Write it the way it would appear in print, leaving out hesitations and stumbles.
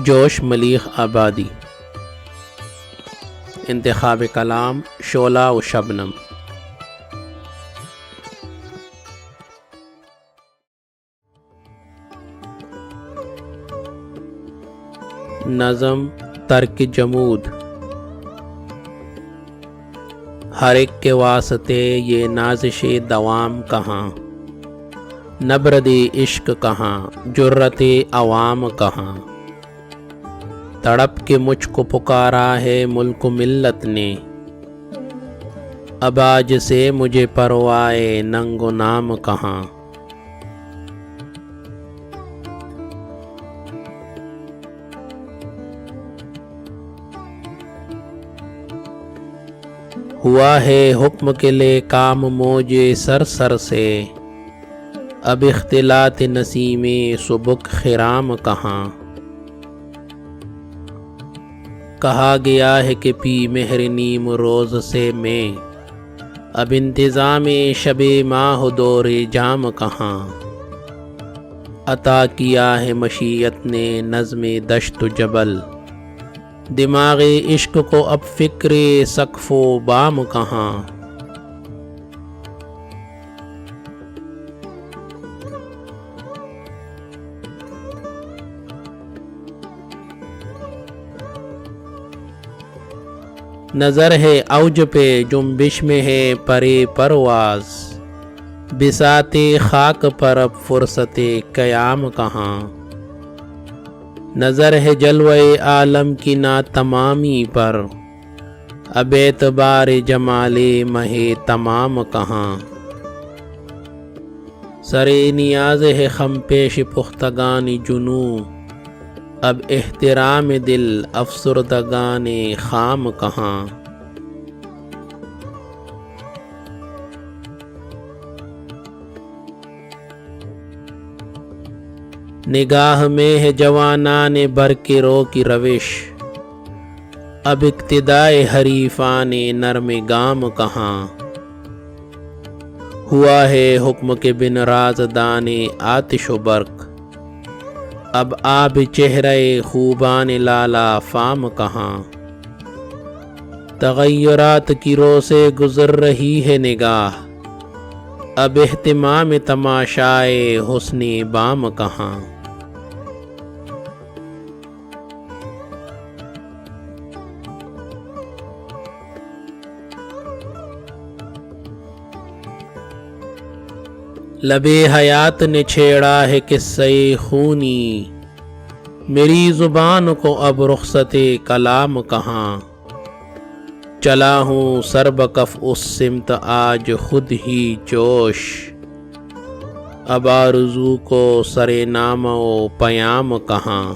جوش ملیح آبادی۔ انتخاب کلام شعلہ و شبنم۔ نظم ترک جمود۔ ہر ایک کے واسطے یہ نازش دوام کہاں، نبرد عشق کہاں، جرت عوام کہاں۔ تڑپ کے مجھ کو پکارا ہے ملک و ملت نے، اب آج سے مجھے پروائے ننگ و نام کہاں۔ ہوا ہے حکم کے لے کام موج سر سر سے، اب اختلاط نسیم سبک خرام کہاں۔ کہا گیا ہے کہ پی مہر نیم روز سے میں، اب انتظام شب ماہ دور جام کہاں۔ عطا کیا ہے مشیت نے نظم دشت و جبل، دماغ عشق کو اب فکر سقف و بام کہاں۔ نظر ہے اوج پہ جنبش میں ہے پرے پرواز، بساط خاک پر اب فرصت قیام کہاں۔ نظر ہے جلوہ عالم کی ناتمامی پر، اب اعتبار جمال مہ تمام کہاں۔ سر نیاز ہے خم پیش پختگان جنوں، اب احترام دل افسردگان خام کہاں۔ نگاہ میں ہے جوانان برقرو کی روش، اب اقتدائے حریفان نرم گام کہاں۔ ہوا ہے حکم کے بن رازدان آتش و برق، اب آب چہرہ خوبان لالا فام کہاں۔ تغیرات کی رو سے گزر رہی ہے نگاہ، اب اہتمام تماشائے حسن بام کہاں۔ لب حیات نے چھیڑا ہے قصہ خونی، میری زبان کو اب رخصت کلام کہاں۔ چلا ہوں سر بکف اس سمت آج خود ہی جوش، اب آرزو کو سر نام و پیام کہاں۔